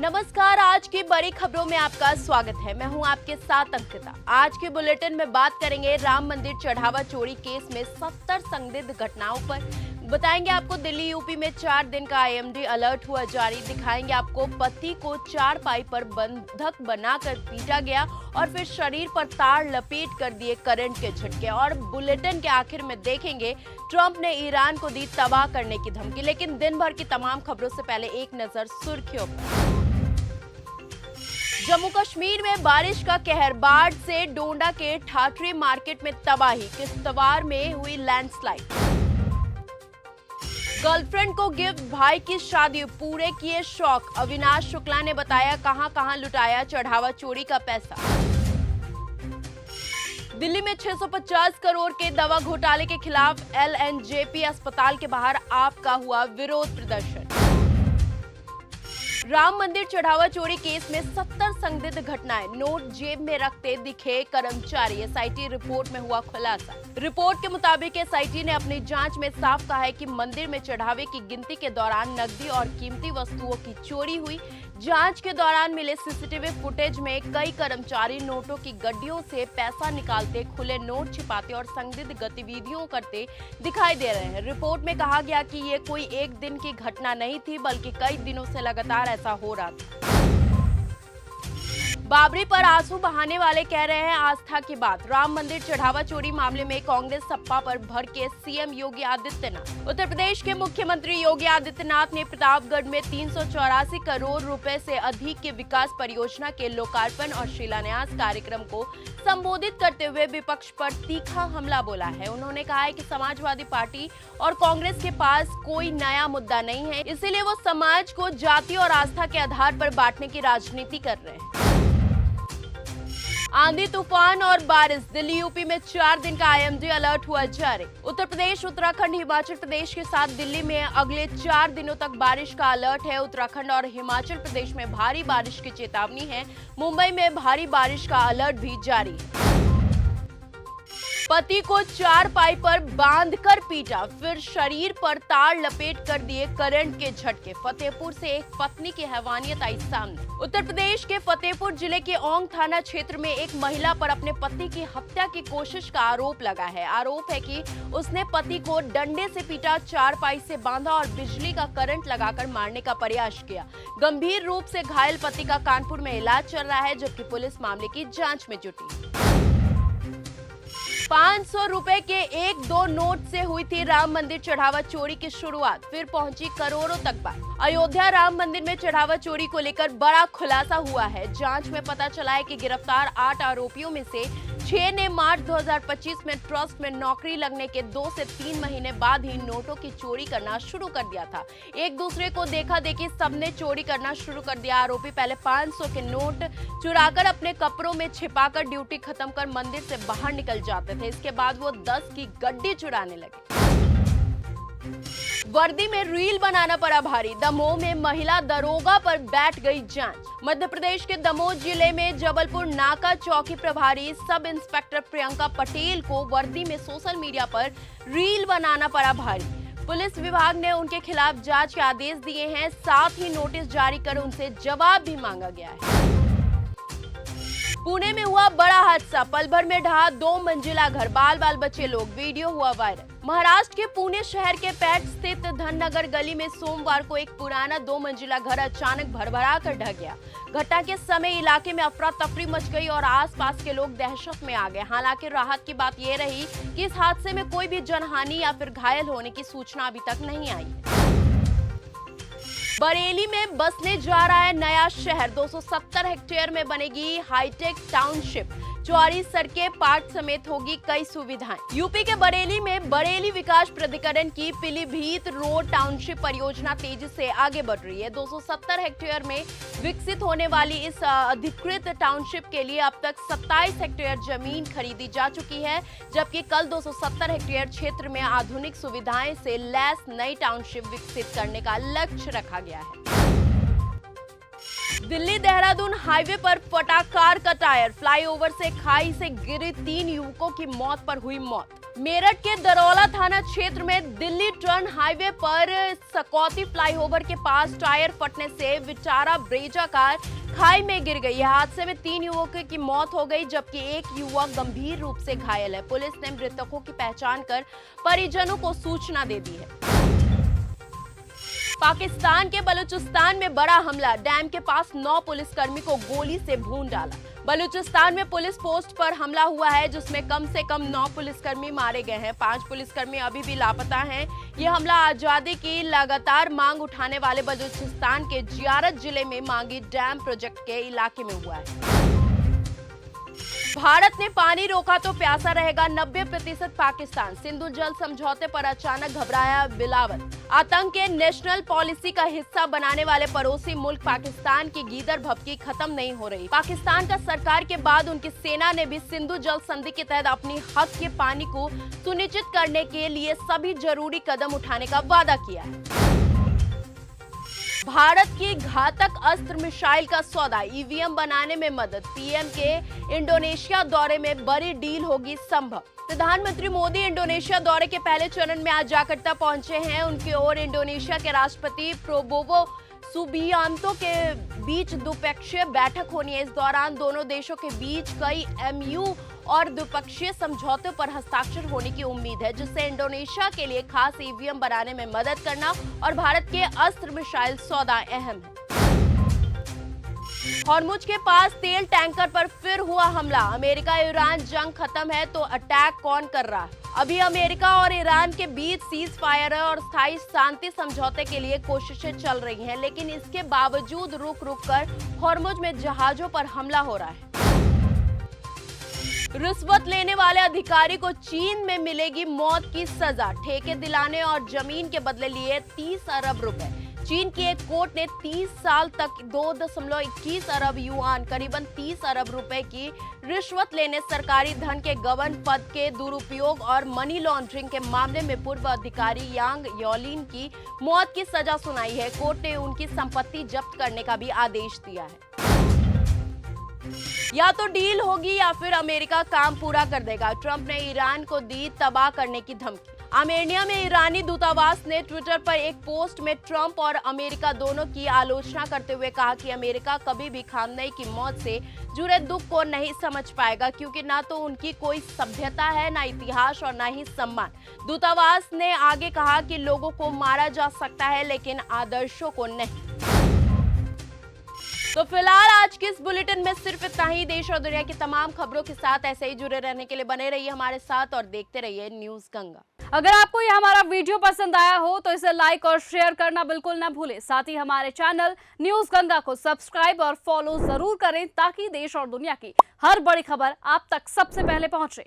नमस्कार। आज की बड़ी खबरों में आपका स्वागत है। मैं हूं आपके साथ अंकिता। आज के बुलेटिन में बात करेंगे राम मंदिर चढ़ावा चोरी केस में 70 संदिग्ध घटनाओं पर। बताएंगे आपको दिल्ली यूपी में 4 दिन का आईएमडी अलर्ट हुआ जारी। दिखाएंगे आपको पति को चारपाई पर बंधक बनाकर पीटा गया और फिर शरीर पर तार लपेट कर दिए करंट के झटके। और बुलेटिन के आखिर में देखेंगे ट्रंप ने ईरान को दी तबाह करने की धमकी। लेकिन दिन भर की तमाम खबरों से पहले एक नजर सुर्खियों पर। जम्मू कश्मीर में बारिश का कहर, बाढ़ से डोंडा के ठाठरी मार्केट में तबाही, किश्तवाड़ में हुई लैंडस्लाइड। गर्लफ्रेंड को गिफ्ट, भाई की शादी पूरे किए शौक। अविनाश शुक्ला ने बताया कहां कहां लुटाया चढ़ावा चोरी का पैसा। दिल्ली में 650 करोड़ के दवा घोटाले के खिलाफ एलएनजेपी अस्पताल के बाहर आप का हुआ विरोध प्रदर्शन। राम मंदिर चढ़ावा चोरी केस में 70 संदिग्ध घटनाएं, नोट जेब में रखते दिखे कर्मचारी। एसआईटी रिपोर्ट में हुआ खुलासा। रिपोर्ट के मुताबिक एसआईटी ने अपनी जांच में साफ कहा है कि मंदिर में चढ़ावे की गिनती के दौरान नकदी और कीमती वस्तुओं की चोरी हुई। जांच के दौरान मिले सीसीटीवी फुटेज में कई कर्मचारी नोटों की गड्डियों से पैसा निकालते, खुले नोट छिपाते और संदिग्ध गतिविधियों करते दिखाई दे रहे हैं। रिपोर्ट में कहा गया कि ये कोई एक दिन की घटना नहीं थी, बल्कि कई दिनों से लगातार ऐसा हो रहा था। बाबरी पर आंसू बहाने वाले कह रहे हैं आस्था की बात। राम मंदिर चढ़ावा चोरी मामले में कांग्रेस सपा पर भड़के सीएम योगी आदित्यनाथ। उत्तर प्रदेश के मुख्यमंत्री योगी आदित्यनाथ ने प्रतापगढ़ में 384 करोड़ रुपए से अधिक के विकास परियोजना के लोकार्पण और शिलान्यास कार्यक्रम को संबोधित करते हुए विपक्ष पर तीखा हमला बोला है। उन्होंने कहा है कि समाजवादी पार्टी और कांग्रेस के पास कोई नया मुद्दा नहीं है, इसीलिए वो समाज को जाति और आस्था के आधार पर बांटने की राजनीति कर रहे हैं। आंधी तूफान और बारिश, दिल्ली यूपी में 4 दिन का आईएमडी अलर्ट हुआ जारी। उत्तर प्रदेश, उत्तराखंड, हिमाचल प्रदेश के साथ दिल्ली में अगले 4 दिनों तक बारिश का अलर्ट है। उत्तराखंड और हिमाचल प्रदेश में भारी बारिश की चेतावनी है। मुंबई में भारी बारिश का अलर्ट भी जारी है। पति को चारपाई पर बांधकर पीटा, फिर शरीर पर तार लपेट कर दिए करंट के झटके। फतेहपुर से एक पत्नी की हैवानियत आई सामने। उत्तर प्रदेश के फतेहपुर जिले के ओंग थाना क्षेत्र में एक महिला पर अपने पति की हत्या की कोशिश का आरोप लगा है। आरोप है कि उसने पति को डंडे से पीटा, चारपाई से बांधा और बिजली का करंट लगाकर मारने का प्रयास किया। गंभीर रूप से घायल पति का कानपुर में इलाज चल रहा है, जबकि पुलिस मामले की जांच में जुटी। 500 रुपए के 1-2 नोट से हुई थी राम मंदिर चढ़ावा चोरी की शुरुआत, फिर पहुंची करोड़ों तक बात। अयोध्या राम मंदिर में चढ़ावा चोरी को लेकर बड़ा खुलासा हुआ है। जांच में पता चला है कि गिरफ्तार 8 आरोपियों में से 6 ने मार्च 2025 में ट्रस्ट में नौकरी लगने के 2 से 3 महीने बाद ही नोटों की चोरी करना शुरू कर दिया था। एक दूसरे को देखा देखी सबने चोरी करना शुरू कर दिया। आरोपी पहले 500 के नोट चुराकर अपने कपड़ों में छिपाकर ड्यूटी खत्म कर मंदिर से बाहर निकल जाते थे। इसके बाद वो 10 की गड्डी चुराने लगे। वर्दी में रील बनाना पड़ा भारी, दमोह में महिला दरोगा पर बैठ गई जांच। मध्य प्रदेश के दमोह जिले में जबलपुर नाका चौकी प्रभारी सब इंस्पेक्टर प्रियंका पटेल को वर्दी में सोशल मीडिया पर रील बनाना पड़ा भारी। पुलिस विभाग ने उनके खिलाफ जांच के आदेश दिए हैं, साथ ही नोटिस जारी कर उनसे जवाब भी मांगा गया है। पुणे में हुआ बड़ा हादसा, पल भर में ढहा 2 मंजिला घर, बाल बचे लोग, वीडियो हुआ वायरल। महाराष्ट्र के पुणे शहर के पेठ स्थित धननगर गली में सोमवार को एक पुराना 2 मंजिला घर अचानक भरभरा कर ढह गया। घटना के समय इलाके में अफरा तफरी मच गई और आसपास के लोग दहशत में आ गए। हालांकि राहत की बात यह रही कि इस हादसे में कोई भी जनहानि या फिर घायल होने की सूचना अभी तक नहीं आई। बरेली में बसने जा रहा है नया शहर, 270 हेक्टेयर में बनेगी हाईटेक टाउनशिप। चौड़ी सड़कें, पार्क समेत होगी कई सुविधाएं। यूपी के बरेली में बरेली विकास प्राधिकरण की पीलीभीत रोड टाउनशिप परियोजना तेजी से आगे बढ़ रही है। 270 हेक्टेयर में विकसित होने वाली इस अधिकृत टाउनशिप के लिए अब तक 27 हेक्टेयर जमीन खरीदी जा चुकी है, जबकि कल 270 हेक्टेयर क्षेत्र में आधुनिक सुविधाएं से लैस नई टाउनशिप विकसित करने का लक्ष्य रखा गया है। दिल्ली देहरादून हाईवे पर फटा कार का टायर, फ्लाईओवर से खाई से गिरे 3 युवकों की मौत पर हुई मौत। मेरठ के दरौला थाना क्षेत्र में दिल्ली टर्न हाईवे पर सकौती फ्लाईओवर के पास टायर फटने से विचारा ब्रेजा कार खाई में गिर गई। हादसे में 3 युवकों की मौत हो गई, जबकि एक युवक गंभीर रूप से घायल है। पुलिस ने मृतकों की पहचान कर परिजनों को सूचना दे दी है। पाकिस्तान के बलूचिस्तान में बड़ा हमला, डैम के पास 9 पुलिसकर्मी को गोली से भून डाला। बलूचिस्तान में पुलिस पोस्ट पर हमला हुआ है, जिसमें कम से कम 9 पुलिसकर्मी मारे गए हैं। 5 पुलिसकर्मी अभी भी लापता हैं। यह हमला आजादी की लगातार मांग उठाने वाले बलूचिस्तान के जियारत जिले में मांगी डैम प्रोजेक्ट के इलाके में हुआ है। भारत ने पानी रोका तो प्यासा रहेगा 90% पाकिस्तान, सिंधु जल समझौते पर अचानक घबराया बिलावल। आतंक के नेशनल पॉलिसी का हिस्सा बनाने वाले पड़ोसी मुल्क पाकिस्तान की गीदड़ भभकी खत्म नहीं हो रही। पाकिस्तान का सरकार के बाद उनकी सेना ने भी सिंधु जल संधि के तहत अपनी हक के पानी को सुनिश्चित करने के लिए सभी जरूरी कदम उठाने का वादा किया है। भारत की घातक अस्त्र मिसाइल का सौदा, ईवीएम बनाने में मदद, पीएम के इंडोनेशिया दौरे में बड़ी डील होगी संभव। प्रधानमंत्री मोदी इंडोनेशिया दौरे के पहले चरण में आज जकार्ता पहुंचे हैं। उनकी ओर इंडोनेशिया के राष्ट्रपति प्रोबोवो सुबियांतो के बीच द्विपक्षीय बैठक होनी है। इस दौरान दोनों देशों के बीच कई एमयू और द्विपक्षीय समझौतों पर हस्ताक्षर होने की उम्मीद है, जिससे इंडोनेशिया के लिए खास ईवीएम बनाने में मदद करना और भारत के अस्त्र मिसाइल सौदा अहम है। हॉर्मुज के पास तेल टैंकर पर फिर हुआ हमला, अमेरिका ईरान जंग खत्म है तो अटैक कौन कर रहा है? अभी अमेरिका और ईरान के बीच सीज फायर और स्थायी शांति समझौते के लिए कोशिशें चल रही हैं, लेकिन इसके बावजूद रुक रुक कर हॉर्मुज में जहाजों पर हमला हो रहा है। रिश्वत लेने वाले अधिकारी को चीन में मिलेगी मौत की सजा, ठेके दिलाने और जमीन के बदले लिए 30 अरब रुपए। चीन की एक कोर्ट ने 30 साल तक 2.21 अरब युआन करीबन 30 अरब रुपए की रिश्वत लेने, सरकारी धन के गबन, पद के दुरुपयोग और मनी लॉन्ड्रिंग के मामले में पूर्व अधिकारी यांग योलिन की मौत की सजा सुनाई है। कोर्ट ने उनकी संपत्ति जब्त करने का भी आदेश दिया है। या तो डील होगी या फिर अमेरिका काम पूरा कर देगा, ट्रंप ने ईरान को दी तबाह करने की धमकी। आर्मेनिया में ईरानी दूतावास ने ट्विटर पर एक पोस्ट में ट्रंप और अमेरिका दोनों की आलोचना करते हुए कहा कि अमेरिका कभी भी खामनेई की मौत से जुड़े दुख को नहीं समझ पाएगा, क्योंकि ना तो उनकी कोई सभ्यता है, ना इतिहास और ना ही सम्मान। दूतावास ने आगे कहा कि लोगों को मारा जा सकता है लेकिन आदर्शों को नहीं। तो फिलहाल आज के इस बुलेटिन में सिर्फ इतना ही। देश और दुनिया की तमाम खबरों के साथ ऐसे ही जुड़े रहने के लिए बने रहिए हमारे साथ और देखते रहिए न्यूज़ गंगा। अगर आपको यह हमारा वीडियो पसंद आया हो तो इसे लाइक और शेयर करना बिल्कुल ना भूलें। साथ ही हमारे चैनल न्यूज़ गंगा को सब्सक्राइब और फॉलो जरूर करें, ताकि देश और दुनिया की हर बड़ी खबर आप तक सबसे पहले पहुंचे।